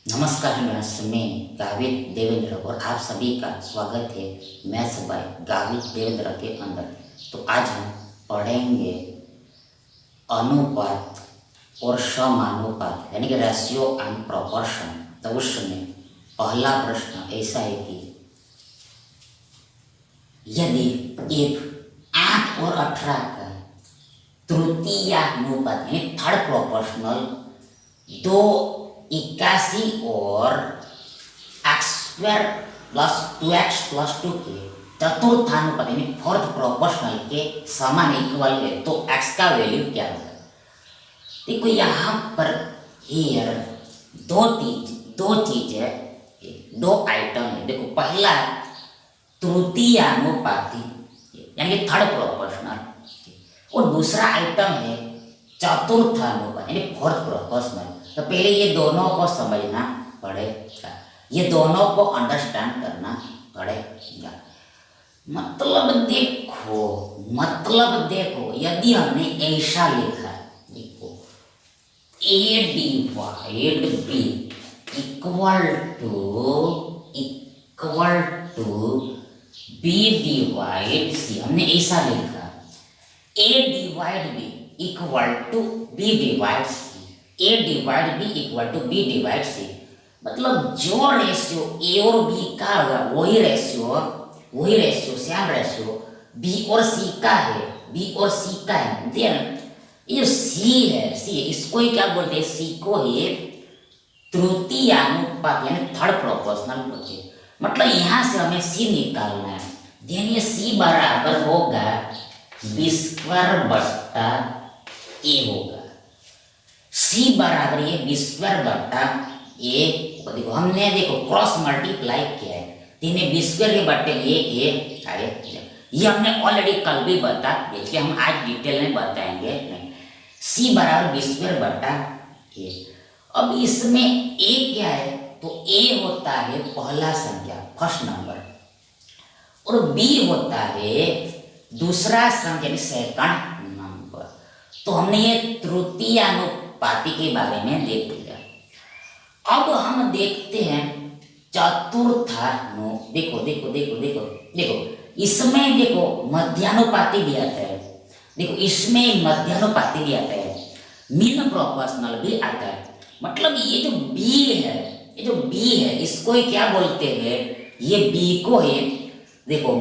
नमस्कार मैथ्स में गावित देवेंद्र और आप सभी का स्वागत है मैथ्स बाय गावित देवेंद्र के अंदर। तो आज हम पढ़ेंगे अनुपात और समानुपात यानी कि रेशियो एंड प्रोपोर्शन। तो उसमें पहला प्रश्न ऐसा है कि यदि एक 8 और 18 का तृतीयानुपात यानी थर्ड प्रोपोर्शनल 281 और x² प्लस 2x+2 के चतुर्थानुपात यानी फोर्थ प्रोपोर्शनल के समान इक्वल है तो x का वैल्यू क्या होगा। देखो यहाँ पर हियर दो चीज है, दो आइटम है। देखो पहला तृतीयानुपाती यानी कि थर्ड प्रोपोर्शनल और दूसरा आइटम है चतुर्थानुपात यानी फोर्थ प्रोपोर्शनल। तो पहले ये दोनों को समझना पड़ेगा, ये दोनों को अंडरस्टैंड करना पड़ेगा। मतलब देखो यदि हमने ऐसा लिखा, देखो A divide B equal to B divide C, हमने ऐसा लिखा A divide B equal to B divide C, A divide B equal to B divide C। मतलब जो रेशियो A और B का होगा वही रेशियो सेम रेशियो B और C का है, B और C का है। देन ये C है, इसको ही क्या बोलते हैं, C को ही तृतीयानुपात यानी थर्ड प्रोपोर्शनल बोलते हैं। मतलब यहाँ से हमें C निकालना है। देन ये C बराबर होगा B² बटा A होगा। C बराबर ये B² बटा A। देखो हमने क्रॉस मल्टीप्लाई किया है, तीन B² के बट्टे ये आए। ये हमने ऑलरेडी कल भी बता दिया, इसलिए हम आज डिटेल में बताएंगे नहीं। C बराबर B² बटा A। अब इसमें A क्या है, तो A होता है पहला संख्या फर्स्ट नंबर और B होता है दूसरा संख्या सेकंड नंबर। तो हमने ये तृतीयानुपाती के बारे में देख लिया। अब हम देखते हैं चतुर्थानु। देखो इसमें देखो मध्यानुपाती भी आता है, देखो इसमें मध्यानुपाती भी आता है, मीन प्रोपोर्शनल भी आता है। मतलब ये जो B है इसको ही क्या बोलते हैं, ये B को है देखो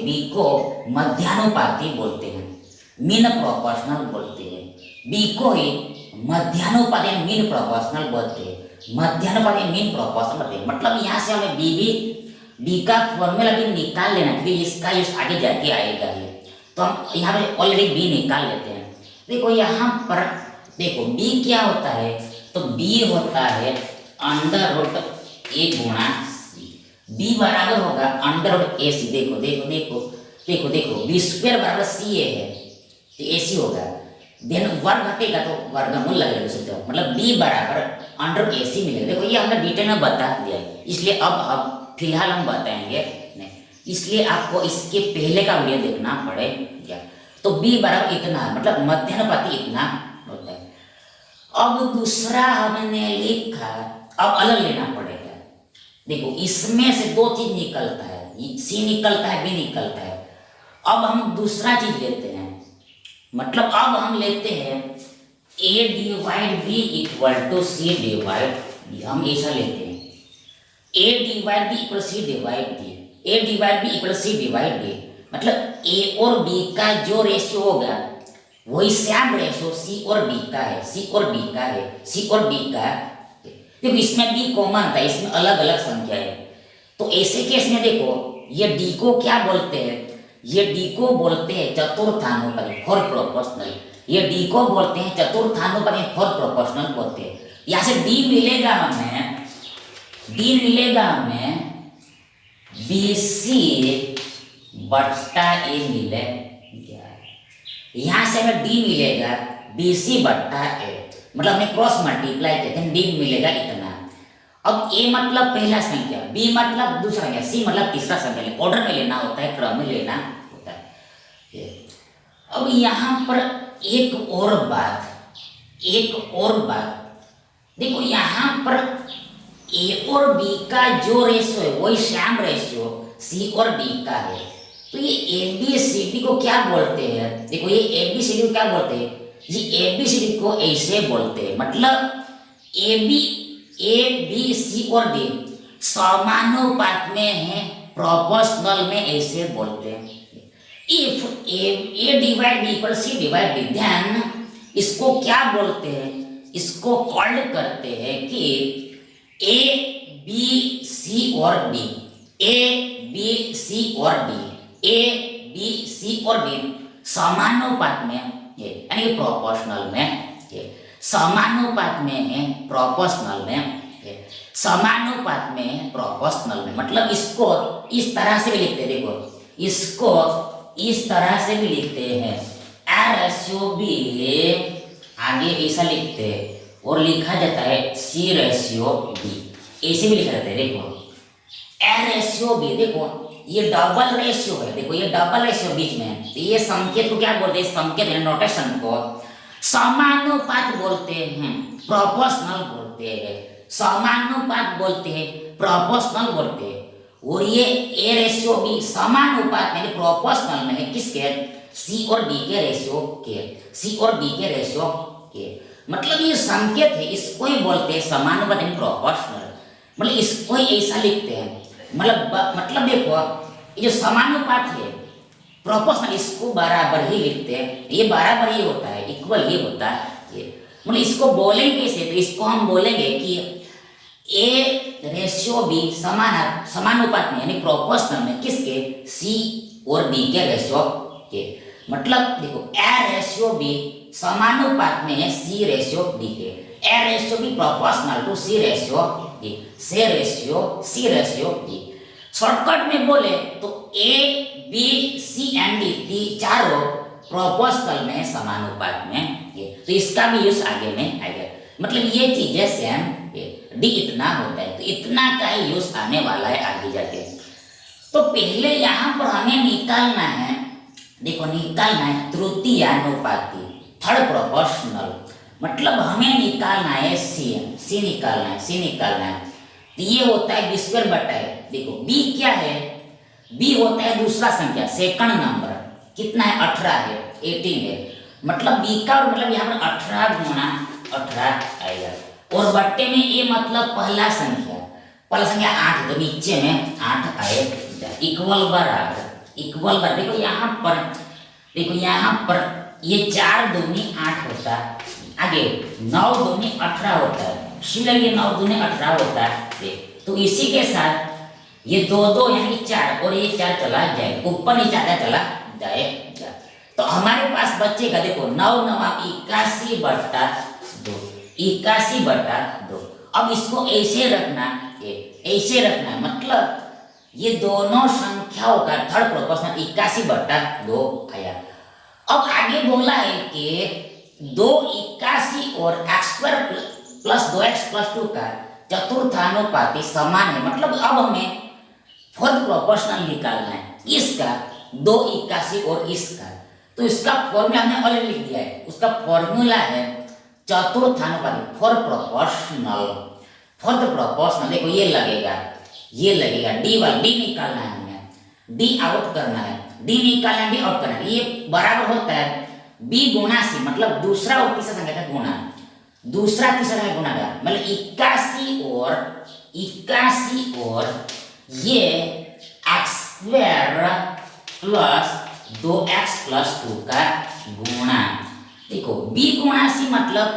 B को मध्यानुपाती बोलते हैं, मीन प्रोपोर्शनल बोलते हैं। B को ही मध्यानुपाती मीन प्रोपोर्शनल बोलते हैं, मध्यानुपाती मीन प्रोपोर्शनल बोलते हैं। मतलब यहाँ से हमें B का फॉर्मूला भी निकाल लेना, क्योंकि इसका यूज आगे जाके आएगा ये। तो हम यहाँ पे ऑलरेडी B निकाल लेते हैं। देखो यहाँ पर देखो B क्या होता है, तो B होता है अंडर A गुणा C। B बराबर होगा अंडर AC। देखो B² बराबर CA है तो AC होगा। देन वर्ग घटेगा तो वर्गमूल लगेगा, मतलब B बराबर अंडर AC मिलेगा। देखो ये हमने डिटेल में बता दिया, इसलिए अब फिलहाल हम बताएंगे नहीं, इसलिए आपको इसके पहले का वीडियो देखना पड़ेगा। तो B बराबर इतना है, मतलब मध्यानुपाती इतना होता है। अब दूसरा हमने लिखा, अब अलग लेना पड़ेगा। देखो इसमें से दो चीज निकलता है, C निकलता है, B निकलता है। अब हम दूसरा चीज लेते हैं, मतलब अब हम लेते हैं A divide B equal to C divide B। हम ऐसा लेते हैं A divide B equal C divide D, A divide B equal C divide D। मतलब A और B का जो रेशियो होगा वही सेम रेशियो C और B का है, C और B का है। देखो इसमें B कॉमन था, इसमें अलग अलग संख्या है। तो ऐसे केस में देखो ये D को क्या बोलते हैं, ये D को बोलते हैं चतुर्थानुपाती फोर्थ प्रोपोर्शनल। ये D को बोलते हैं चतुर्थानुपाती फोर्थ प्रोपोर्शनल बोलते हैं। यहाँ से D मिलेगा हमें BC बट्टा A मिलेगा। यहाँ से हमें D मिलेगा BC बट्टा A, मतलब हमने क्रॉस मल्टीप्लाई किया D मिलेगा इतना। अब A मतलब पहला संख्या, B मतलब दूसरा संख्या, C मतलब तीसरा संख्या। ऑर्डर में लेना होता है, क्रम में लेना होता है। अब यहाँ पर एक और बात, देखो यहाँ पर ए और बी का जो रेशियो है वही सेम रेशियो सी और डी का है। तो ये ए बी सी डी को क्या बोलते हैं, देखो ये ए बी सी डी को क्या बोलते हैं, ये ए बी सी डी को ऐसे बोलते हैं, मतलब ए बी सी और डी समानुपात में है, प्रोपोर्शनल में ऐसे बोलते हैं। If A divide B equal C divide D, ध्यान इसको क्या बोलते हैं, इसको कॉल्ड करते हैं कि ए बी सी और डी, ए बी सी और डी, ए बी सी और डी समानुपात में है, यानी प्रोपोर्शनल में है, समानुपात में है, प्रोपोर्शनल में है, समानुपात में प्रोपोर्शनल में, मतलब इसको इस तरह से भी लिखते हैं, देखो इसको इस तरह से भी लिखते हैं, ए रेशियो बी आगे ऐसा लिखते हैं और लिखा जाता है सी रेशियो बी, ऐसे भी लिखा जाता है। देखो ए रेशियो बी, देखो ये डबल रेशियो है, देखो ये डबल रेशियो बीच में है, तो ये संकेत को क्या बोलते हैं, संकेत है नोटेशन को समानुपात बोलते हैं, प्रोपोर्शनल बोलते हैं, समानुपात बोलते हैं, प्रोपोर्शनल बोलते हैं। और ये ए रेशियो बी समानुपात में प्रोपोर्शनल में है, किसके, सी और डी के रेशियो के, सी और डी के रेशियो के, मतलब ये संकेत है, इसको ही बोलते हैं समानुपात यानी प्रोपोर्शनल, मतलब इसको ही ऐसा लिखते हैं, मतलब देखो ये जो समानुपात है प्रोपोर्शनल इसको बराबर ही लिखते हैं, ये बराबर ही होता है, इक्वल ही होता है ये, मतलब इसको बोलेंगे कैसे, तो इसको हम बोलेंगे कि ए रेशियो बी समानुपात में यानी प्रोपोर्शनल में, किसके, सी और डी के रेशियो के, मतलब देखो ए रेशियो बी समानुपात में है सी रेशियो डी के, A ratio B proportional to C ratio D, C ratio D. Shortcut में बोले तो A B C and D चारों प्रोपोर्शनल में समानुपात में ये, तो इसका भी यूज आगे में आएगा, मतलब ये चीजें सेम, डी इतना होता है तो इतना का ही यूज आने वाला है आगे जाके। तो पहले यहाँ पर हमें निकालना है, देखो निकालना है तृतीयानुपाती, थर्ड प्रोपोर्शनल, मतलब हमें निकालना है सी निकालना है, तो ये होता है बी स्क्वायर बटा है, देखो बी क्या है, बी होता है दूसरा संख्या, सेकंड नंबर, कितना है 18 है, 18 है, मतलब बी का मतलब यहाँ पर 18 गुना 18 आएगा, और बट्टे में ए मतलब पहला संख्या 8 है, तो नीचे में 8 आएगा, इक्वल बराबर, देखो यहाँ पर ये 4 दूनी 8 होता है, आगे 9 दूनी 18 होता है, शिलर ये 9 दूनी 18 होता है, तो इसी के साथ ये 2 यानी 4 और ये 4 चला जाए, ऊपर नीचे आता चला जाएगा, तो हमारे पास बचेगा देखो 9 9 81 बटा 2, अब इसको ऐसे रखना है, मतलब ये दोनों संख्याओं का थर्ड प्रोपोर्शनल 81 बटा 2 आया। अब आगे बोला है कि 2 81 और x² प्लस 2x प्लस 2 का चतुर्थानुपाती समान है, मतलब अब हमें फोर्थ प्रोपोर्शनल निकालना है, इसका 2 81 और इसका, तो इसका फॉर्मूला हमने ऑलरेडी लिख दिया है, उसका फॉर्मूला है चतुर्थानुपाती, फोर्थ प्रोपोर्शनल, देखो ये लगेगा डी निकालना है हमें, डी आउट करना है, डी आउट करना है, ये बराबर होता है बी गुणा सी, मतलब दूसरा और तीसरा संख्या का गुणा, का मतलब 81 और ये x² प्लस 2x प्लस 2 का गुणा, देखो b गुणा सी मतलब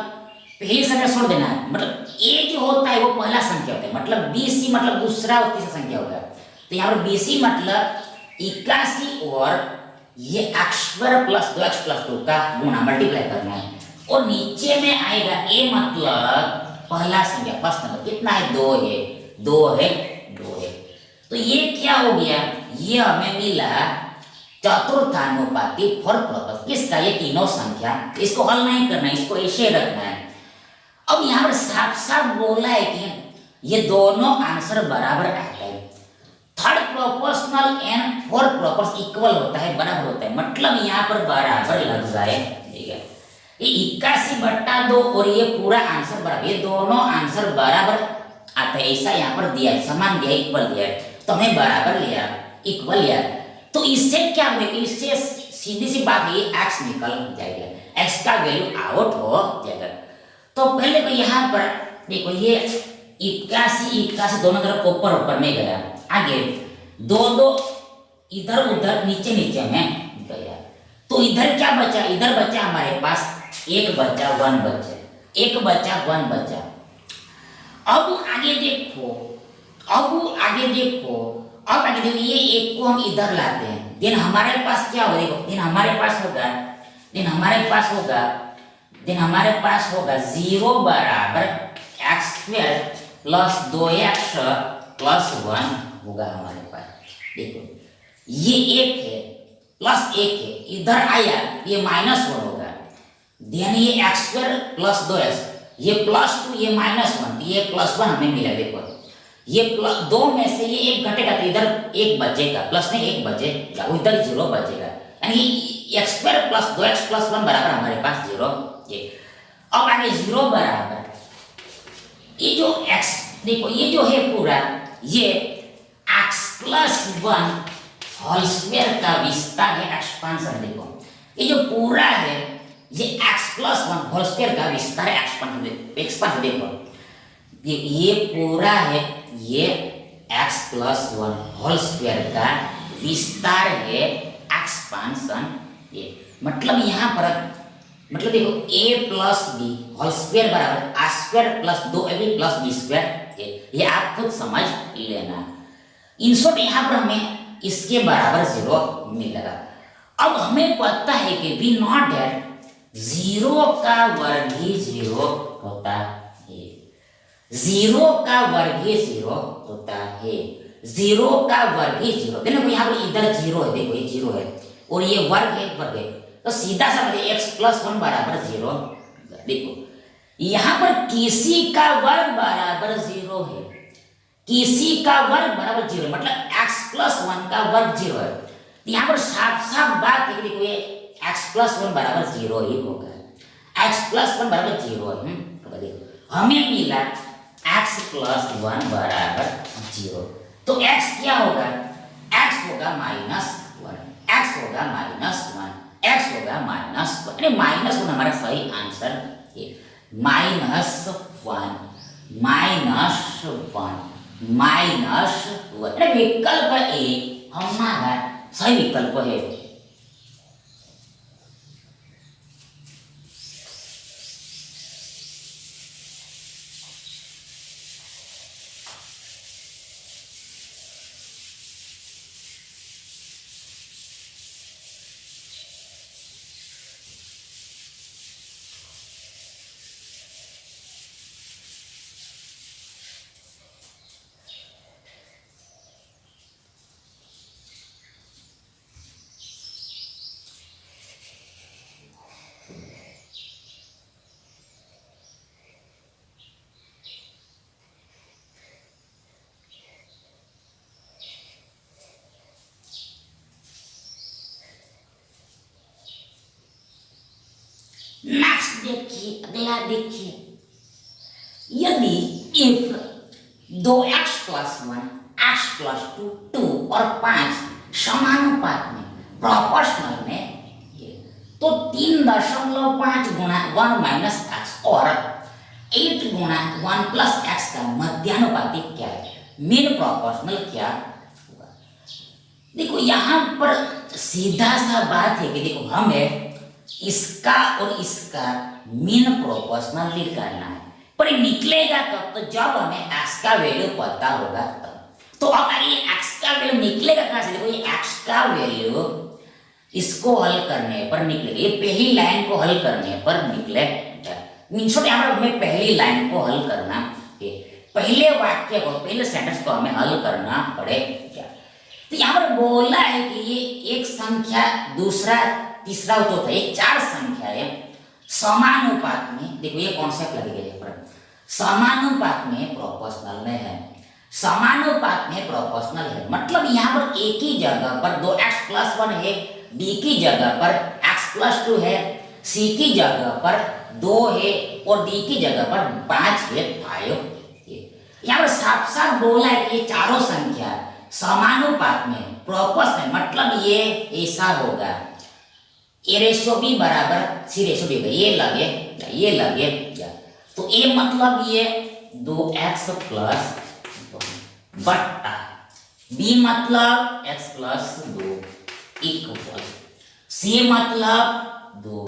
पहली संख्या छोड़ देना है, मतलब a जो होता है वो पहला संख्या होता है, मतलब bc मतलब दूसरा और तीसरा संख्या होता है, तो यहाँ पर bc मतलब 81 और ये x² प्लस 2x प्लस 2 का गुणा, मल्टीप्लाई करना है, और नीचे में आएगा a मतलब पहला संख्या फर्स्ट नंबर, कितना है 2 है, तो ये क्या हो गया, ये हमें मिला चतुर्थानुपाती फोर्थ प्रोपोर्शनल, किसका, ये तीनों संख्या, इसको हल नहीं करना है, इसको ऐसे रखना है। अब यहाँ पर साफ बोला है कि ये दोनों आंसर बराबर आता है, third proportional and fourth proportional equal होता है, बराबर होता है, मतलब यहाँ पर बराबर लग जाएगा, ये 81/2 और ये पूरा आंसर बराबर, ये दोनों आंसर बराबर आता है, ऐसा यहाँ पर दिया है, समान दिया, इक्वल दिया है, तो हमने बराबर लिया, इक्वल लिया। तो इससे क्या देखिए, इससे सीधी सी बात है, एक्स निकल जाएगा, एक्स का वैल्यू आउट हो जाएगा। तो पहले तो यहाँ पर देखो ये 81 दोनों तरफ ऊपर ऊपर में गया, आगे दो इधर उधर नीचे नीचे में गया, तो इधर क्या बचा, इधर बचा हमारे पास एक बचा, 1 बचा, एक बचा, 1 बचा। अब आगे देखो, अब आगे देखो, ये एक को हम इधर लाते हैं, देन हमारे पास क्या होगा, देखो देन हमारे पास होगा 0 बराबर x² प्लस 2x प्लस 1 होगा हमारे पास। देखो ये एक है प्लस एक है, इधर आया ये -1 होगा, देन ये x² प्लस 2x, ये +2, ये -1, ये +1 हमें मिला। देखो ये दो में से ये एक घटेगा तो इधर एक बचेगा, प्लस में एक बचेगा, उधर 0 बचेगा, यानी x² प्लस 2x प्लस 1 बराबर हमारे पास 0। ये अब आगे 0 बराबर ये जो x, देखो ये जो है पूरा ये x प्लस 1 होल स्क्वायर का विस्तार है, एक्सपांशन। देखो ये जो पूरा है ये x प्लस 1 होल स्क्वायर का विस्तार है, एक्सपांशन। देखो ये पूरा है, ये x प्लस 1 होल स्क्वायर का विस्तार है, एक्सपांशन। ये मतलब यहाँ पर मतलब देखो a plus B whole square बराबर a² plus 2ab plus b², ये आप खुद समझ लेना। इन शॉर्ट यहाँ पर हमें इसके बराबर 0 मिलेगा। अब हमें पता है कि वी नॉट डेट 0 का वर्ग ही 0 होता है, 0 का वर्ग ही 0 होता है, 0 का वर्ग ही 0। देखो यहाँ पर इधर 0 है, देखो ये 0 है और ये वर्ग है, तो सीधा सा x प्लस 1 बराबर 0। देखो यहाँ पर किसी का वर्ग बराबर 0 है, किसी का वर्ग बराबर 0 मतलब x प्लस 1 का वर्ग 0 है, तो यहाँ पर साफ बात है, देखो ये x प्लस 1 बराबर 0 ही होगा, x प्लस 1 बराबर 0 है। तो देखो हमें मिला x प्लस 1 बराबर 0, तो x क्या होगा, x होगा -1, x होगा -1, x होगा -1, अरे -1 हमारा सही आंसर है, -1 अरे विकल्प ए हमारा सही विकल्प है। नेक्स्ट देखिए, अगला देखिए, यदि if 2x plus 1 x plus 2 और 5 समानुपात में प्रोपोर्शनल में, तो 3.5 गुणा 1 माइनस एक्स और 8 गुणा 1 प्लस एक्स का मध्यानुपाती क्या है, मीन प्रोपोर्शनल क्या होगा। देखो यहाँ पर सीधा सा बात है कि देखो हमें इसका और इसका मीन प्रोपोर्शनल निकालना है, पर निकलेगा कब, तो जब हमें x का वैल्यू पता होगा तब। तो अब ये x का वैल्यू निकलेगा कहां से, देखो ये x का वैल्यू इसको हल करने पर निकलेगा, ये पहली लाइन को हल करने पर निकलेगा। मीन्स यहाँ पर हमें पहली लाइन को हल करना है, पहले वाक्य को, पहले सेंटेंस को हमें हल करना पड़ेगा। तो यहाँ पर बोला है कि ये एक संख्या, दूसरा, तीसरा और चौथा, ये 4 संख्या है समानुपात में, देखो ये कॉन्सेप्ट लगेगा यहाँ पर, समानुपात में प्रोपोर्शनल में है, समानुपात में प्रोपोर्शनल है, मतलब यहाँ पर एक ही जगह पर 2x प्लस 1 है, b की जगह पर x प्लस 2 है, सी की जगह पर 2 है और डी की जगह पर 5 है, 5 है। यहाँ पर साफ साफ बोला है कि ये चारों संख्या समानुपात में प्रोपोर्शनल, मतलब ये ऐसा होगा ए रेशो बी बराबर सी रेशो डी होगा। ये लगे तो ए मतलब ये 2x प्लस बट्टा बी मतलब x प्लस 2 इक्वल सी मतलब 2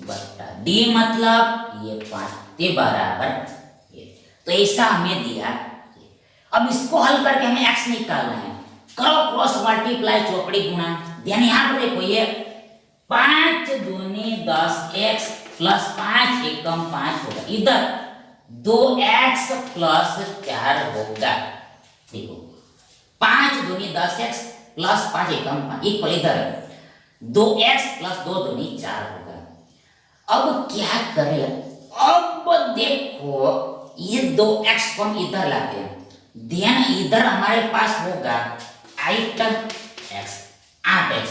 बट्टा डी मतलब ये 5 के बराबर ये। तो ऐसा हमें दिया। अब इसको हल करके हमें x निकालना है। करो क्रॉस मल्टीप्लाई, चौकड़ी गुणा। ध्यान यहाँ पर देखो, ये 5 दूनी 10x प्लस 5 एकम 5 होगा। इधर 2x प्लस 4 होगा। देखो 5 दूनी 10x प्लस 5 एकम 5 इक्वल इधर 2x प्लस 2 दूनी 4 होगा। अब क्या करें? अब देखो ये 2x को हम इधर लाते हैं। ध्यान, इधर हमारे पास होगा 8x 8x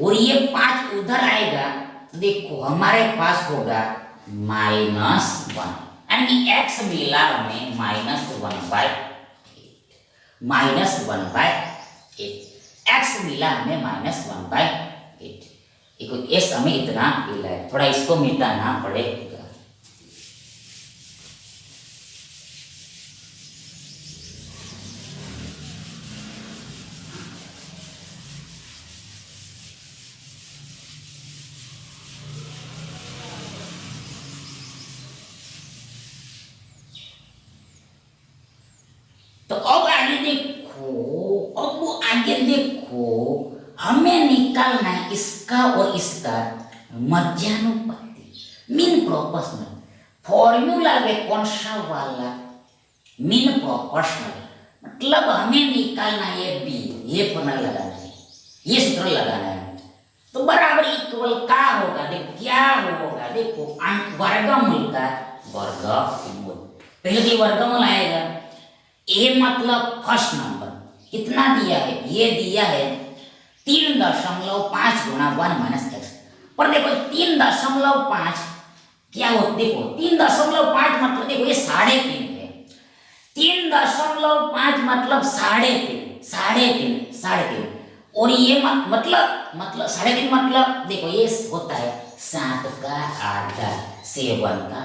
और ये 5 उधर आएगा। देखो हमारे पास होगा -1 यानी x मिला हमें -1/8 x मिला हमें -1/8। s हमें इतना मिला है, थोड़ा इसको मिटाना पड़ेगा। तो अब आगे देखो हमें निकालना है इसका और इसका मध्यानुपाती, मीन प्रोपोर्शनल। फॉर्मूला में कौन सा वाला? Mean proportional. मतलब हमें निकालना है बी, ये फॉर्मूला लगाना है, ये सूत्र लगाना है। तो बराबर इक्वल का होगा? देखो क्या होगा, देखो वर्गमूल का वर्गमूल। पहले तो वर्गमूल आएगा। ए मतलब फर्स्ट नंबर कितना दिया है? ये दिया है 3.5 गुणा 1 - x। पर देखो 3.5 क्या हो? देखो 3.5 मतलब देखो ये 3.5 है। 3.5 मतलब 3.5 और ये मतलब 3.5 मतलब देखो ये होता है 7 का आधा, 7 का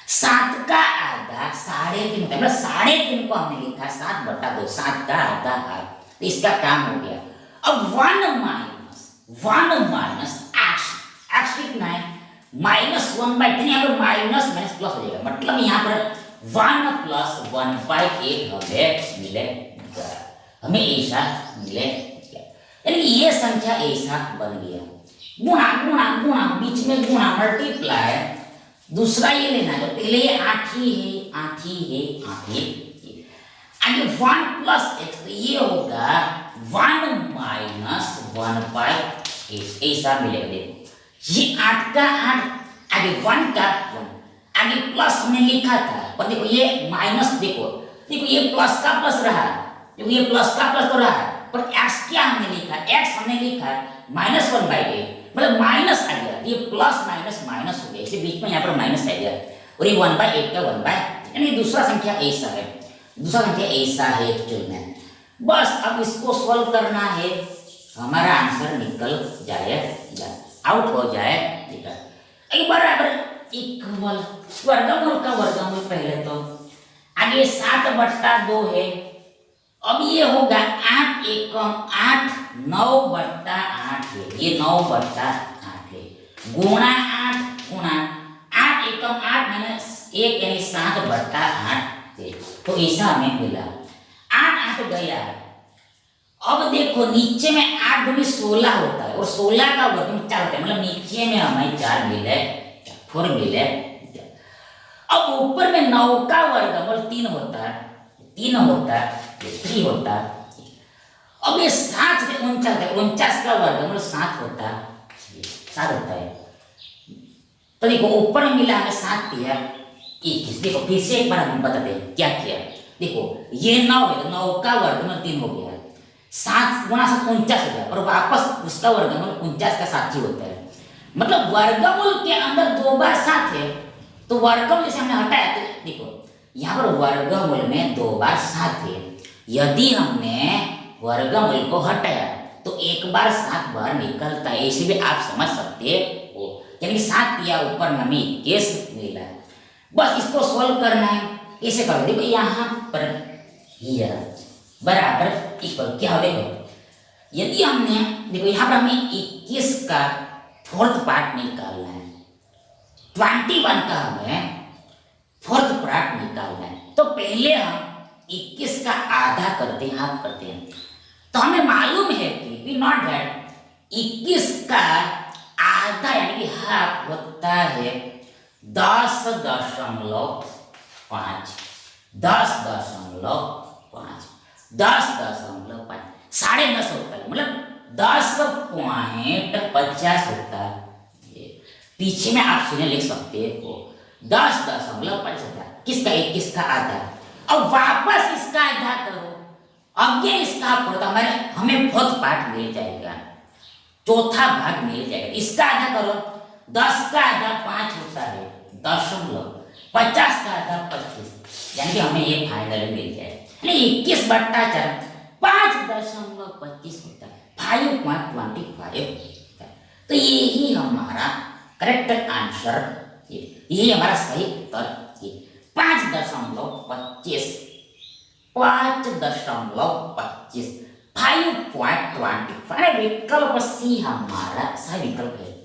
7 का आधा 3.5 होता है। मतलब 3.5 को हमने लिखा 7/2, 7 का आधा 8। तो इसका काम हो गया। अब 1 माइनस x कितना है? -1/3। यहाँ पर माइनस माइनस प्लस हो जाएगा, मतलब यहाँ पर 1 + 1/8 हमें मिलेगा। हमें ऐसा मिलेगा, यानी कि ये संख्या ऐसा बन गया। गुणा गुणा गुणा, बीच में गुणा मल्टीप्लाई, दूसरा ये लेना है। तो पहले ये 8 ही है। आगे 1 + x, तो ये होगा 1 - 1/8 ऐसा मिलेगा। देखो ये 8 का 8, आगे 1 का 1, आगे प्लस हमने लिखा था, पर देखो ये माइनस, देखो ये प्लस का प्लस रहा, देखो ये प्लस का प्लस तो रहा, पर x क्या हमने लिखा? x हमने लिखा -1/8, मतलब माइनस आ गया। ये प्लस माइनस माइनस हो गया, इसे बीच में यहाँ पर माइनस आ गया और ये 1/8 का 1/8, यानी दूसरा संख्या ऐसा है एक्चुअल में। बस अब इसको सॉल्व करना है, हमारा आंसर निकल जाएगा, आउट हो जाएगा। एक बराबर इक्वल वर्गमूल का वर्गमूल पहले तो आगे 7/2 है। अब ये होगा 8 एकम 8, 9/8 है। ये 9/8 है गुणा 8 गुणा 8 एकम 8 - 1 यानी 7/8 है। तो ऐसा हमें मिला। 8 गया। अब देखो नीचे में 8 दूनी 16 होता है और 16 का वर्गमूल 4 होता है, मतलब नीचे में हमें 4 मिले, 4 मिले। अब ऊपर में 9 का वर्गमूल 3 होता है, 3 होता है। अब ये 7 से 49 का वर्गमूल 7 होता है। तो देखो ऊपर में मिला हमें 7 दिया 21। देखो फिर से एक बार हम बताते हैं क्या किया। देखो ये 9 है, तो 9 का वर्गमूल 3 हो गया, 7 गुणा 7 49 हो गया, और वापस उसका वर्गमूल 49 का 7 ही होता है। मतलब वर्गमूल के अंदर दो बार सात है, तो वर्गमूल जैसे हमने हटाया तो देखो यहाँ पर वर्गमूल में दो बार सात है। यदि हमने वर्गमूल को हटाया तो एक बार सात बार निकलता है, इसे भी आप समझ सकते हो। यानी सात या ऊपर में हमें 21 मिला है। बस इसको सोल्व करना है। इसे करो, देखो यहाँ पर ये बराबर इक्वल क्या हो, देखो यदि हमने देखो यहाँ पर हमें 21 का फोर्थ पार्ट निकालना है, 21 का हमें फोर्थ पार्ट निकालना है, तो पहले हम 21 का आधा करते हैं, हाफ करते हैं। तो हमें मालूम है कि वी नॉट दैट 21 का आधा यानी कि हाफ होता है 10.5, 10.5, 10.5, 10.5 होता है, मतलब 10.50 होता है। पीछे में आप सुने लिख सकते हो 10.50 किसका, 21 का आधा। अब वापस इसका आधा करो, अगेन इसका हमारे हमें फोर्थ पार्ट मिल जाएगा, चौथा भाग मिल जाएगा। इसका आधा करो, 10 का आधा 5 होता है 10.50 का आधा 25, यानी कि हमें ये फाइनल मिल जाए। 21/4 5.25 होता है, 5.25 होता है। तो यही हमारा करेक्ट आंसर, यही हमारा सही उत्तर 5.25, 5.25, 5.25। विकल्प सी हमारा सही विकल्प है।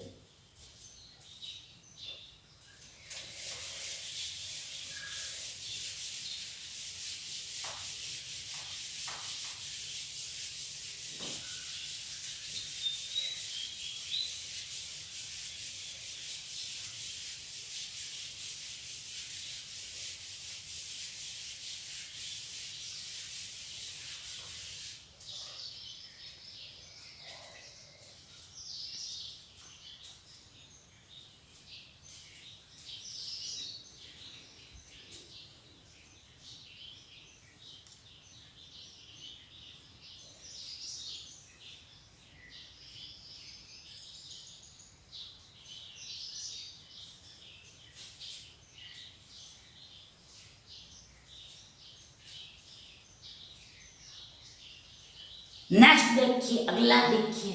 नेक्स्ट देखिए, अगला देखिए,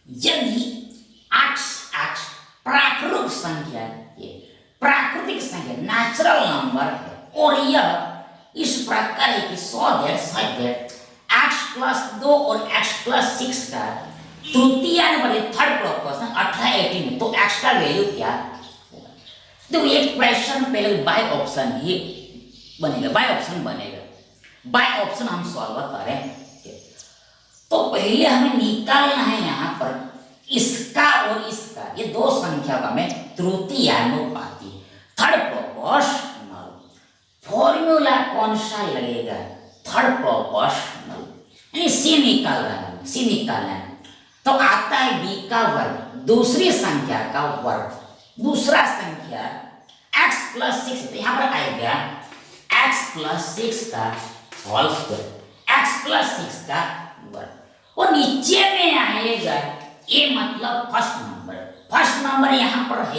यदि x प्राकृतिक संख्या है, प्राकृतिक संख्या नेचुरल नंबर है और यह इस प्रकार है कि 100 x प्लस 2 और x प्लस 6 का तृतीयान थर्ड प्रोपोर्शन 18, 18 है, तो x का वैल्यू क्या होगा? तो ये क्वेश्चन पहले बाय ऑप्शन ही बनेगा, बाय ऑप्शन बनेगा। बाय ऑप्शन हम सॉल्व करें तो पहले हमें निकालना है यहाँ पर इसका और इसका, ये दो संख्या का हमें तृतीयानुपाती थर्ड प्रोपोर्शनल। फॉर्मूला कौन सा लगेगा? थर्ड प्रोपोर्शनल, यानी सी निकाल रहा है, सी निकालना है तो आता है बी का वर्ग, दूसरी संख्या का वर्ग, दूसरा संख्या x प्लस 6, तो यहाँ पर आएगा x प्लस 6 का होल स्क्वायर, x प्लस 6 का वर्ग, और नीचे में आएगा ये मतलब फर्स्ट नंबर यहाँ पर है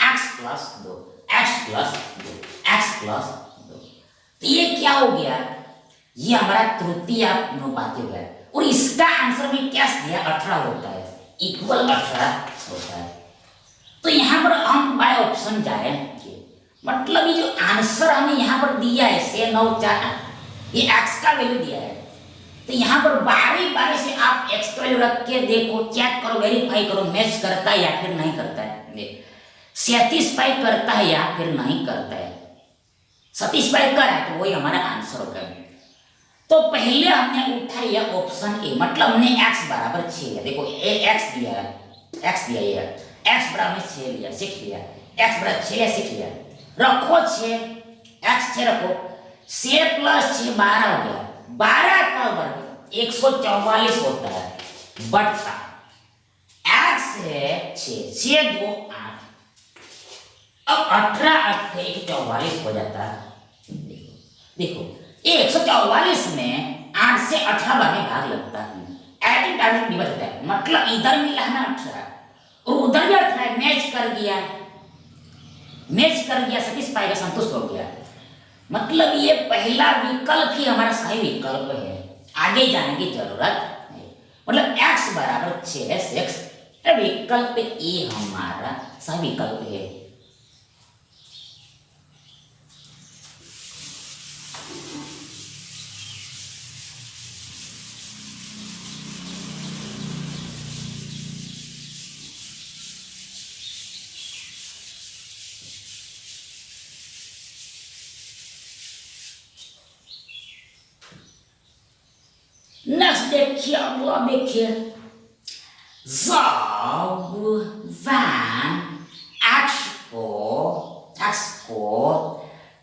x प्लस 2, x प्लस 2। तो ये क्या हो गया? ये हमारा तृतीयानुपाती हो गया, और इसका आंसर में क्या दिया? 18 होता है, इक्वल 18 होता है। तो यहाँ पर हम बाय ऑप्शन जाएंगे, मतलब ये जो आंसर हमें यहाँ पर दिया है 6, 9, 4, ये x का वैल्यू दिया है। तो यहाँ पर बारी बारी से आप x का वैल्यू रख के देखो, चेक करो, वेरीफाई करो, मैच करता है या फिर नहीं करता है, सेटिस्फाई करता है या फिर नहीं करता है। सेटिस्फाई कर है तो वही हमारा आंसर होगा। तो पहले हमने उठाया ऑप्शन ए, मतलब हमने x बराबर 6 लिया। देखो x दिया है, x बराबर 6 लिया, 6 लिया, x बराबर 6 या 6 लिया, रखो 6, x 6 रखो, 6 प्लस 6 12 हो गया, 12 का वर्ग 144 होता है, बटा x है 6, 6 2 8, अब 18 8 144 हो जाता है। देखो 144 में 8 से 18 बार में भाग लगता है, ऐड डायरेक्ट डायरेक्ट डिवाइड होता है, मतलब इधर मिला है ना 18 और उधर भी 18, मैच कर गया, मैच कर गया, सेटिस्फाई का संतुष्ट हो गया। मतलब ये पहला विकल्प ही हमारा सही विकल्प है, आगे जाने की जरूरत नहीं। मतलब x बराबर 6x, विकल्प ए हमारा सही विकल्प है। नेक्स्ट देखिए, अगला देखिए, जब वैन एक्स को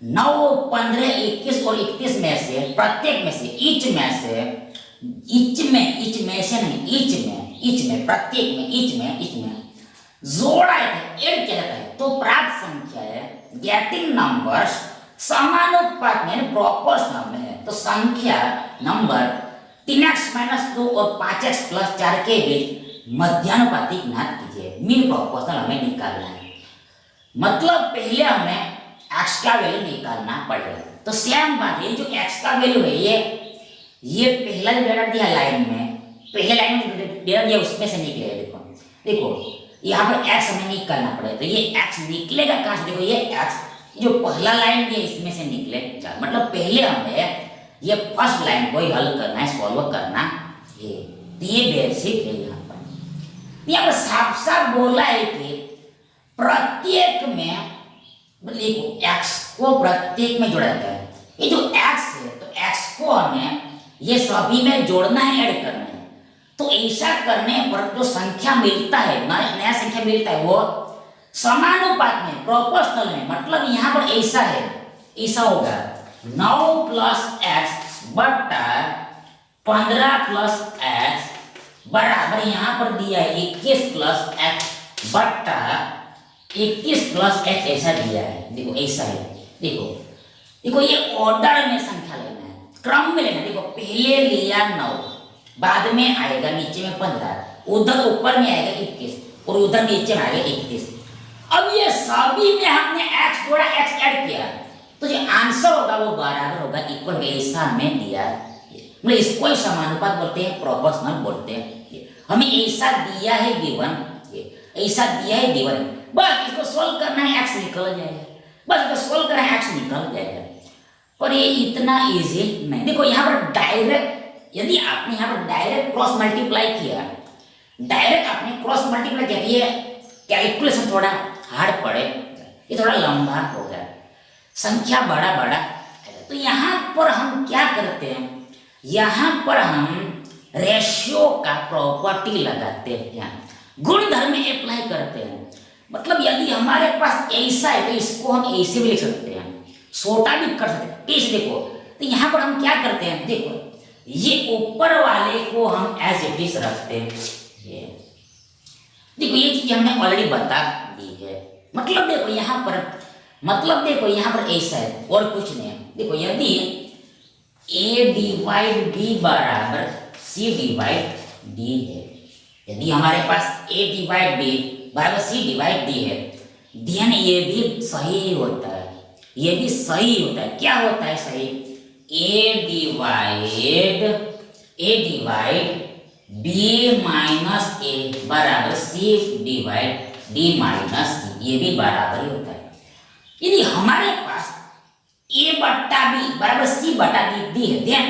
9, 15, 21 और 31 में से प्रत्येक में से ईच में जोड़ा है, ऐड किया जाता है, तो प्राप्त संख्या है गेटिंग नंबर्स समानुपात में प्रोपोर्शनल में है। तो संख्या नंबर 3x-2 और 5x+4 के बीच मध्यानुपाती ज्ञात कीजिए। मीन प्रोपोर्शनल हमें निकालना है, मतलब पहले हमें x का वैल्यू निकालना पड़ेगा। तो सेम बात है, जो x का वैल्यू है ये पहला जो डेटा दिया लाइन में, पहले लाइन में डेटा दिया उसमें से निकलेगा। देखो यहाँ पर x हमें निकालना पड़ेगा, तो ये x निकलेगा कहाँ से? देखो ये x जो पहला लाइन दिया इसमें से निकलेगा, मतलब पहले हमें ये फर्स्ट लाइन को हल करना है, सॉल्व करना है। ये बेसिक है। यहाँ पर साफ साफ बोला है कि प्रत्येक में, देखो x को प्रत्येक में जोड़ा जाता है। ये जो x है, तो x को हमें ये सभी में जोड़ना है, ऐड करना है। तो ऐसा करने पर जो संख्या मिलता है, नया संख्या मिलता है, वो समानुपात में, प्रोपोर्शनल में, मतलब यहाँ पर ऐसा है, ऐसा होगा 9 + x बटा 15 + x बराबर यहाँ पर दिया है 21 + x बटा 21 + x, ऐसा दिया है। देखो ऐसा है, देखो ये ऑर्डर में संख्या लेना है, क्रम में लेना है। देखो पहले लिया 9, बाद में आएगा नीचे में 15, उधर ऊपर में आएगा 21 और उधर नीचे में आएगा 31। अब ये सभी में हमने x जोड़ा, x ऐड किया, तो जो आंसर होगा वो बराबर होगा, इक्वल, ऐसा हमें दिया। मतलब इसको ही समानुपात बोलते हैं, प्रोपोर्शनल बोलते हैं। हमें ऐसा दिया है गिवन, ऐसा दिया है गिवन, बस इसको सोल्व करना है, x निकल जाएगा, बस इसको सोल्व करना है, x निकल जाएगा। पर ये इतना इजी नहीं। देखो यहाँ पर डायरेक्ट, यदि आपने यहाँ पर डायरेक्ट क्रॉस मल्टीप्लाई किया, ये कैलकुलेशन थोड़ा हार्ड पड़े, ये थोड़ा लंबा होगा, संख्या बड़ा है। तो यहाँ पर हम क्या करते हैं, यहाँ पर हम रेशियो का प्रॉपर्टी लगाते हैं, गुणधर्म अप्लाई करते हैं। मतलब यदि हमारे पास ऐसा है तो इसको हम ऐसे भी लिख सकते हैं, छोटा भी कर सकते हैं। कैसे? देखो, तो यहाँ पर हम क्या करते हैं, देखो ये ऊपर वाले को हम एज इट इज रखते हैं। देखो ये चीज हमने ऑलरेडी बता दी है। मतलब देखो यहाँ पर ऐसा है और कुछ नहीं है। देखो यदि a डिवाइड b बराबर c डिवाइड d है, यदि हमारे पास a डिवाइड b बराबर c डिवाइड d है, ध्यान ये भी सही होता है, ये भी सही होता है। क्या होता है सही? a divide b minus a बराबर c divide d minus c, ये भी बराबर ही होता है। यदि हमारे पास a बट्टा b बराबर c बटा d है, ध्यान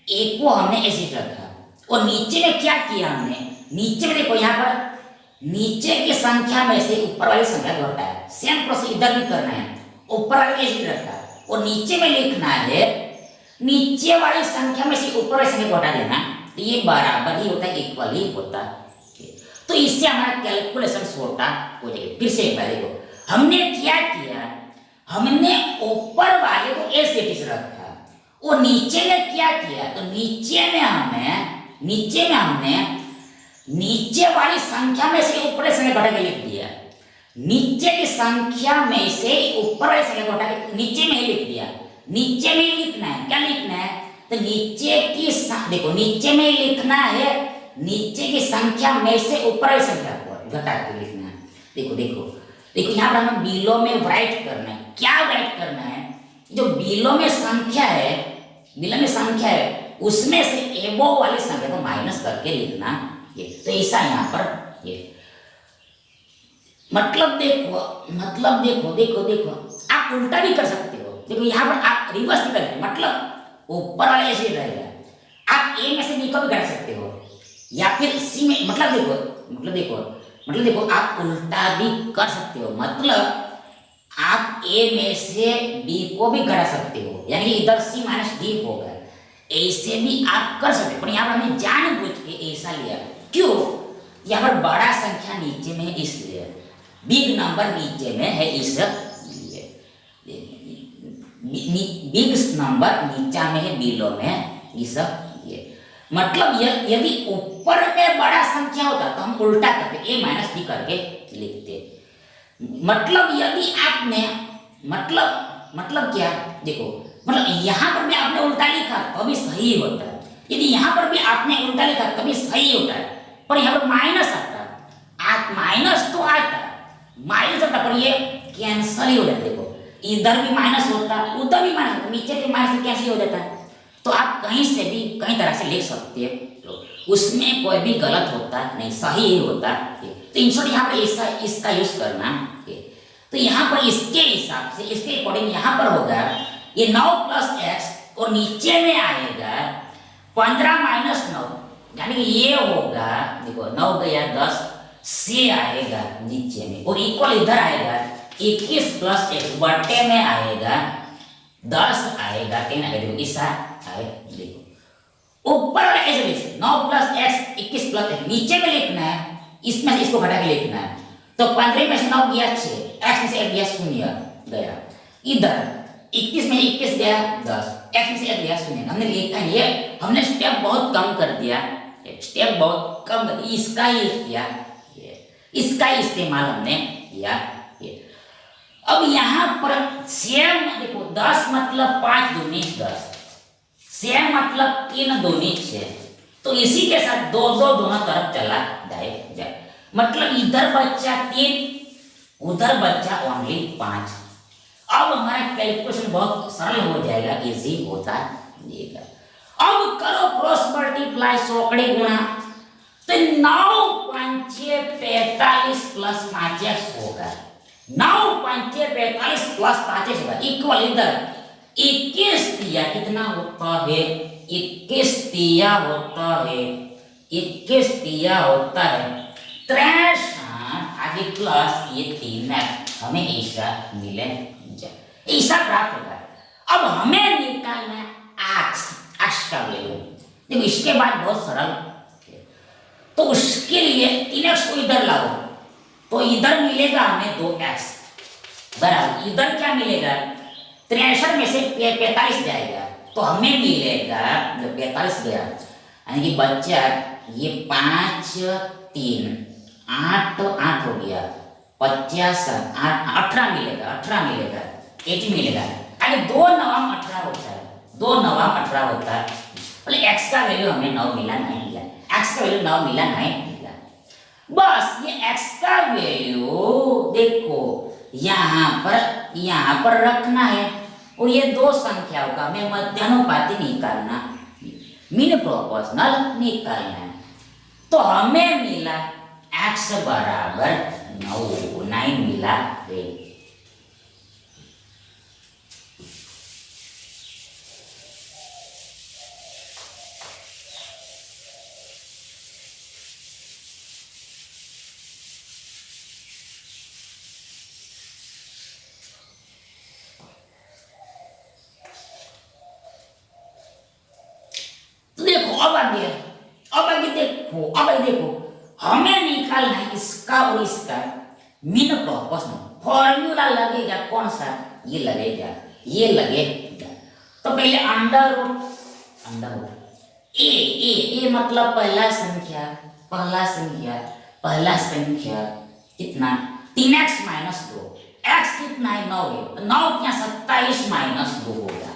a को हमने ऐसे रखा और नीचे में क्या किया हमने, नीचे में देखो यहाँ पर नीचे की संख्या में से ऊपर वाली संख्या को हटाया। सेम प्रोसेस इधर भी करना है, ऊपर वाले ऐसे रखा और नीचे में लिखना है, नीचे वाली संख्या में से ऊपर वाली संख्या को हटा देना, तो ये बराबर ही होता है, इक्वल ही होता है। तो इससे हमारा कैलकुलेशन छोटा हो जाएगा। फिर से एक बार देखो, हमने क्या किया, हमने ऊपर वाले को ऐसे रखा और नीचे में क्या किया, तो नीचे में हमने नीचे वाली संख्या में से ऊपर संख्या घटा के लिख दिया। नीचे की संख्या में से ऊपर वाली संख्या घटा के नीचे में ही लिख दिया। नीचे में ही लिखना है, क्या लिखना है, तो नीचे की देखो नीचे में ही लिखना है नीचे की संख्या में से ऊपर वाली संख्या को घटा के लिखना है। देखो देखो देखो, यहाँ पर हमें बिलो में राइट करना है। क्या राइट करना है? जो बिलो में संख्या है, बिलो में संख्या है, उसमें से एबो वाली संख्या को माइनस करके लिखना ये। तो ऐसा यहाँ पर ये मतलब देखो आप उल्टा भी कर सकते हो। देखो यहाँ पर आप रिवर्स भी करते, मतलब ऊपर वाले ऐसे रहेगा, आप ए में से बी को भी घटा सकते हो, या फिर सी में, मतलब देखो आप उल्टा भी कर सकते हो। मतलब आप ए में से बी को भी घटा सकते हो, यानी इधर सी माइनस डी होगा, ऐसे भी आप कर सकते हो। पर यहाँ पर हमने जानबूझ के ऐसा लिया, क्यों? यहाँ पर बड़ा संख्या नीचे में है इसलिए, बिग नंबर नीचे में है इसलिए, बिग नंबर नीचा में है बिलो में इस ये। मतलब यदि ऊपर में बड़ा संख्या होता तो हम उल्टा करते, ए माइनस बी करके लिखते। मतलब यदि आपने मतलब क्या, देखो मतलब यहाँ पर भी आपने उल्टा लिखा तो भी सही होता है, यदि यहाँ पर भी आपने उल्टा लिखा तो भी सही होता है, पर यहाँ पर माइनस आता है, माइनस तो आता है, माइनस आता पर ये कैंसल ही हो जाता है। देखो इधर भी माइनस होता है, उधर भी माइनस होता है, नीचे के माइनस कैंसिल हो जाता है। तो आप कहीं से भी कई तरह से लिख सकते हैं, तो उसमें कोई भी गलत होता नहीं, सही ही होता है। तो इन शॉर्ट यहाँ पर इसका यूज करना है। तो यहाँ पर इसके हिसाब से, इसके अकॉर्डिंग यहाँ पर होगा ये 9 प्लस एक्स और नीचे में आएगा 15 माइनस 9, यानी कि ये होगा, देखो 9 गया 10 से आएगा नीचे में, और इक्वल इधर आएगा 21 प्लस एक्स बटे में आएगा 10 आएगा 10 आएगा। देखो ऐसा आए, देखो ऊपर वाला ऐसे लिख 9 प्लस एक्स 21 प्लस एक्स नीचे में लिखना है, इसमें से इसको घटा के लिखना है। तो 15 में से 9 गया 6, एक्स में से 1 गया 0 गया, इधर 21 में 21 गया 10, एक्स में से 1 गया 0। हमने लिखा है, ये हमने स्टेप बहुत कम कर दिया, स्टेप बहुत कम कर, इसका ही किया, इसका ही इस्तेमाल हमने किया। अब यहाँ पर सेम देखो 10 मतलब 5 दूनी 10, सेम मतलब 3 दूनी 6, तो इसी के साथ 2 दोनों तरफ चला जाए, मतलब इधर बच्चा 3 उधर बच्चा ओनली 5। अब हमारा कैलकुलेशन बहुत सरल हो जाएगा, इजी होता जाएगा। अब करो क्रॉस मल्टीप्लाई, सौकड़ी गुणा, तो 9 पंचे 45 प्लस 5x होगा, 9 पंचे 45 प्लस 5x होगा, इक्वल इधर 21 तिया कितना होता है, 21 तिया होता है 63, आगे प्लस ये 3 हमें ऐसा मिले, ऐसा प्राप्त होगा। अब हमें निकालना एक्स का वैल्यू। देखो इसके बाद बहुत सरल, तो उसके लिए 3x को इधर लाओ, तो इधर मिलेगा हमें 2x बराबर, इधर क्या मिलेगा 63 में से 45 जाएगा, तो हमें मिलेगा जो 45 गया, यानी कि बच्चा ये 5 3 8 8 हो गया, 50 18 मिलेगा, 80 मिलेगा। आगे 2 9 18 होता है, 2 9 18 होता है, बोले x का वैल्यू हमें 9 मिला नहीं मिला, x का वैल्यू 9 मिला नहीं मिला। बस ये x का वैल्यू देखो यहाँ पर रखना है, और ये 2 संख्याओं का हमें मध्यानुपाती निकालना, मीन प्रोपोर्शनल निकालना है। तो हमें मिला x बराबर 9 मिला है। अब देखो हमें निकालना है इसका और इसका मीन प्रोपोर्शनल। फॉर्मूला लगेगा कौन सा, ये लगेगा। तो पहले अंडर रूट ए मतलब पहला संख्या कितना 3x माइनस 2, x कितना है 9 है, 9 क्या 27 माइनस 2 होगा,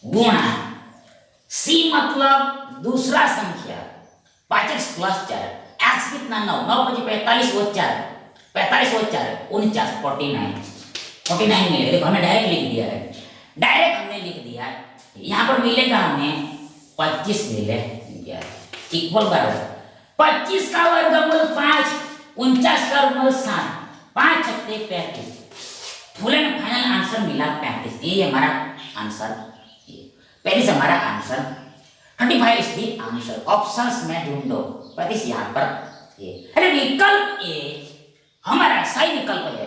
गुणा सी मतलब दूसरा संख्या 5x प्लस 4 एक्स कितना 9 9 पची 45 वो 4 45 वो 4 49 49 मिलेगा। देखो हमने डायरेक्ट लिख दिया है, डायरेक्ट हमने लिख दिया। यहाँ पर मिलेगा हमें 25 मिलेगा इक्वल बराबर 25 का वर्गमूल 5 49 का वर्गमूल 7 5 छक्के 35 फुल एंड फाइनल आंसर मिला 35। ये हमारा आंसर, पहले से हमारा answer 35 is the answer. Options में ढूंढो 35 यहाँ पर ये। अरे विकल्प ए हमारा सही विकल्प है।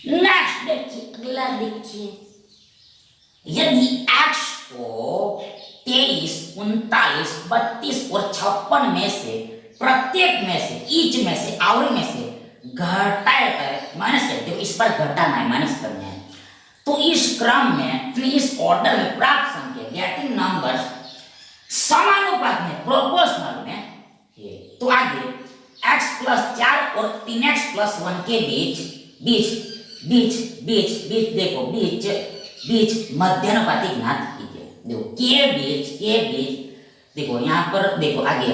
नेक्स्ट देखिए, अगला देखिए, यदि x को 23, 39, 32 और 56 में से प्रत्येक में से ईच में से आवरी में से घटाया है माइनस करते हो, इस पर घटाना है माइनस करना है, तो इस क्रम में इस ऑर्डर में प्राप्त संख्या गेटिंग नंबर्स समानुपात में प्रोपोर्शनल में है। तो आगे x प्लस 4 और 3x प्लस 1 के बीच बीच मध्यानुपाती ज्ञात कीजिए। देखो के बीच देखो यहाँ पर देखो आगे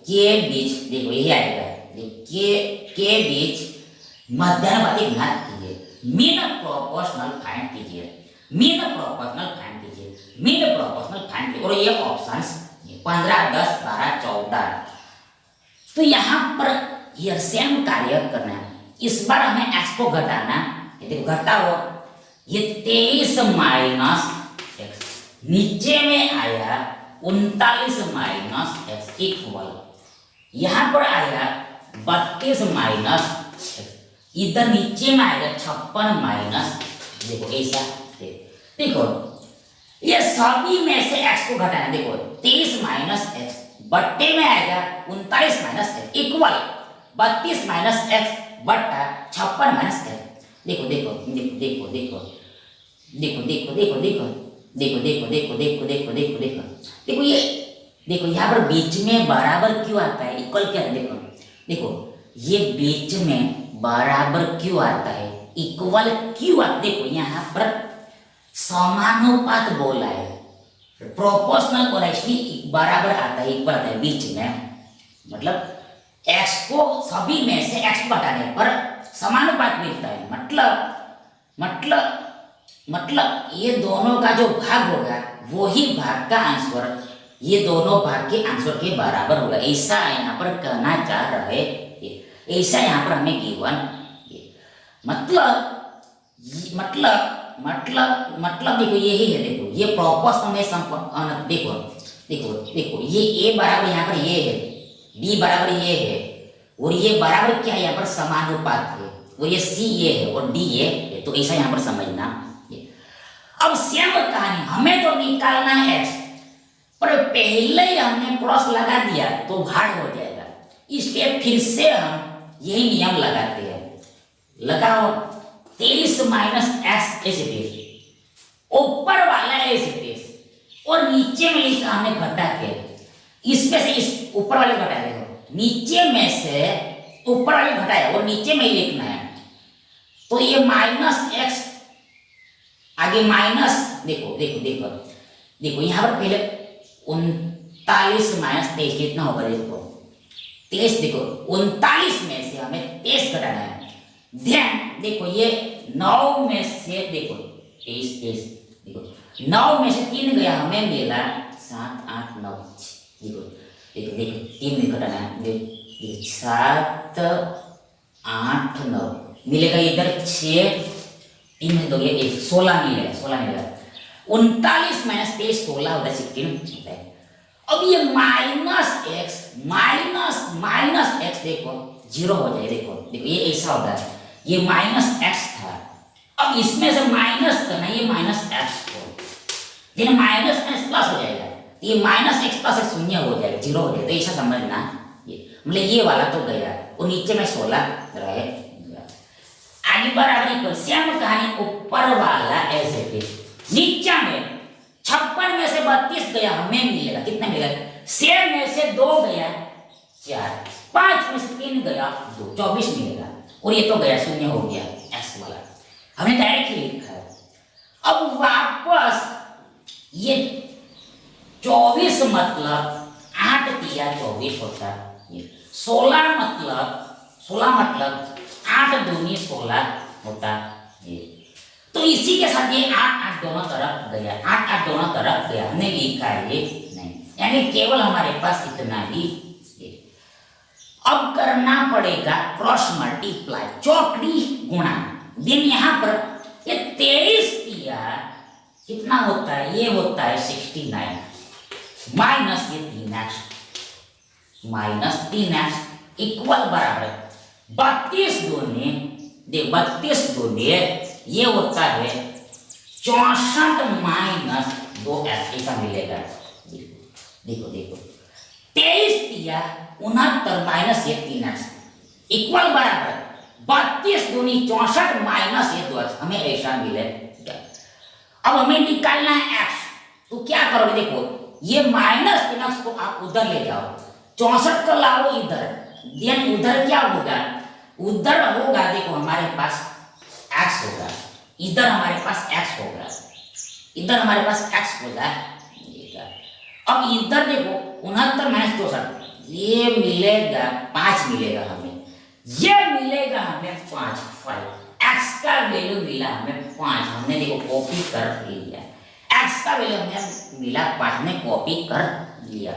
के बीच देखो ये आएगा, के बीच मध्यानुपाती ज्ञात कीजिए। मीन प्रोपोर्शनल फाइंड कीजिए और ये ऑप्शंस 15, 10, 12, 14। तो यहाँ पर ये सेम कार्य करना है। इस बार हमें x को घटाना, देखो घटाओ, ये 23 माइनस एक्स नीचे में आया 39 माइनस एक्स इक्वल, यहाँ पर आया 32 माइनस एक्स, इधर नीचे में आएगा 56 माइनस, देखो ऐसा देखो ये सभी में से x को घटाना। देखो 23 माइनस एक्स बट्टे में आएगा 39 minus x equal 32 minus x बट्टा 56 माइनस एक्स। देखो देखो देखो देखो देखो देखो देखो देखो देखो देखो देखो देखो देखो देखो देखो देखो देखो ये देखो यहाँ पर बीच में बराबर क्यों आता है, इक्वल क्या है, देखो देखो ये बीच में बराबर क्यों आता है, इक्वल क्यों आता है। देखो यहाँ पर समानुपात बोला है, प्रोपोर्शनल और एक्चुअली बराबर आता है, इक्वल आता है बीच में, मतलब x को सभी में से x घटाने पर समानुपात मिलता है। मतलब ये दोनों का जो भाग होगा वही भाग का आंसर ये दोनों भाग के आंसर के बराबर होगा, ऐसा यहाँ पर कहना चाह रहे, ऐसा यहाँ पर हमें गिवन। मतलब देखो यही है, देखो ये प्रोपोर्शनल में संपर्क, देखो देखो देखो ये a बराबर यहाँ पर ये है, b बराबर ये है और ये बराबर क्या है यहाँ पर समानुपात है, और ये c ये है और d ये है, तो ऐसा यहाँ पर समझना। अब सेम कहानी हमें तो निकालना है x, पर पहले ही हमने क्रॉस लगा दिया तो भाग हो जाएगा, इसलिए फिर से हम यही नियम लगाते हैं। लगाओ 23 माइनस एक्स ऐसे ऊपर वाला ऐसे और नीचे में लिखा हमने घटा के, इसमें से इस ऊपर वाले घटा दे, नीचे में से ऊपर वाले घटाया और नीचे में ही लिखना है। तो ये माइनस एक्स आगे माइनस, देखो देखो देखो देखो यहाँ पर पहले 39 माइनस 23 कितना होगा, देखो 23, देखो 39 में से हमें 23 घटाना है। ध्यान देखो ये 9 में से देखो 23 देखो 9 में से 3 गया, हमें मिला 7, 8, 9, देखो देखो देखो 3 में घटाना है, देखो 7, 8, 9 मिलेगा, इधर 6 3 में दोगे 1, 16 मिलेगा, 16 मिलेगा। 39 माइनस 23 16 होता है, 16 होता है। अब ये माइनस एक्स देखो 0 हो जाए, देखो देखो ये ऐसा होता है, ये माइनस एक्स था, अब अब इसमें से माइनस करना, ये माइनस एक्स को माइनस एक्स प्लस हो जाएगा, ये माइनस एक्स प्लस एक्स शून्य हो जाएगा, जीरो हो जाएगा। तो ऐसा समझना, ये मतलब ये वाला तो गया और नीचे में 16 रहे। आगे बराबर इक्वल सेम कहानी, ऊपर वाला ऐसे थे, नीचे में 56 में से 32 गया, हमें मिलेगा कितना मिलेगा, सेम में से 2 गया 4, 5 में से 3 गया 2, 24 मिलेगा। और ये तो गया शून्य हो गया एक्स वाला, हमने डायरेक्ट ही लिखा है। अब वापस ये 24 मतलब 8 दिया 24 होता है, 16 मतलब 8 दूनी 16 होता है। तो इसी के साथ ये 8 दोनों तरफ गया, 8 दोनों तरफ गया, हमने लिखा है ये नहीं, यानी केवल हमारे पास इतना ही। अब करना पड़ेगा क्रॉस मल्टीप्लाई, चौकड़ी गुणा। दिन यहां पर ये 23 दिया कितना होता है, ये होता है 69 माइनस ये 3x इक्वल बराबर 32 दूनी, देख 32 दूनी ये होता है 64 माइनस 2x, ऐसा मिलेगा। देखो 23 दिया 69 माइनस ये 3x इक्वल बराबर 32 दूनी 64 माइनस ये 2x, हमें ऐसा मिलेगा। अब हमें निकालना है x, तो क्या करोगे, देखो ये माइनस 3x को आप उधर ले जाओ, 64 को लाओ इधर, देन उधर क्या होगा, उधर होगा देखो हमारे पास x होगा, इधर हमारे पास x होगा, इधर हमारे पास x होगा। अब इधर देखो 69 माइनस 64, ये मिलेगा 5 मिलेगा हमें, ये मिलेगा हमें 5 x का वैल्यू मिला हमें 5, हमने देखो कॉपी कर लिया, x का वैल्यू हमें मिला 5 में कॉपी कर लिया।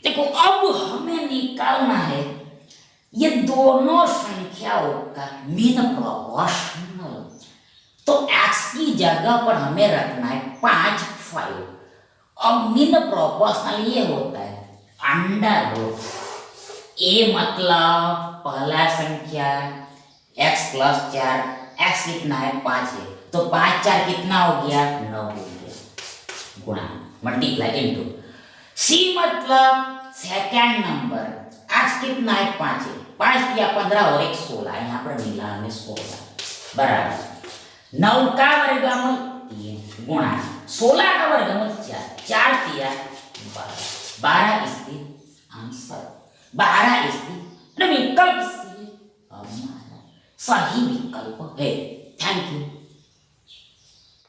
देखो अब हमें निकालना है ये दोनों संख्याओं का मीन प्रोपोर्शनल। तो x की जगह पर हमें रखना है 5 5। अब मीन प्रोपोर्शनल ये होता है अंडर रूट a मतलब पहला संख्या x प्लस 4, x कितना है 5 है, तो 5 4 कितना हो गया 9 हो गया, गुणा मल्टीप्लाई इनटू c मतलब सेकेंड नंबर, x कितना है 5 है, 5 किया 15 और 1 16, यहाँ पर मिला हमें 16 बराबर 9 का वर्गमूल 3 गुणा 16 का वर्गमूल 4, 4 किया 12 इसकी आंसर, 12 इसकी विकल्प सी हमारा सही विकल्प है। Thank you.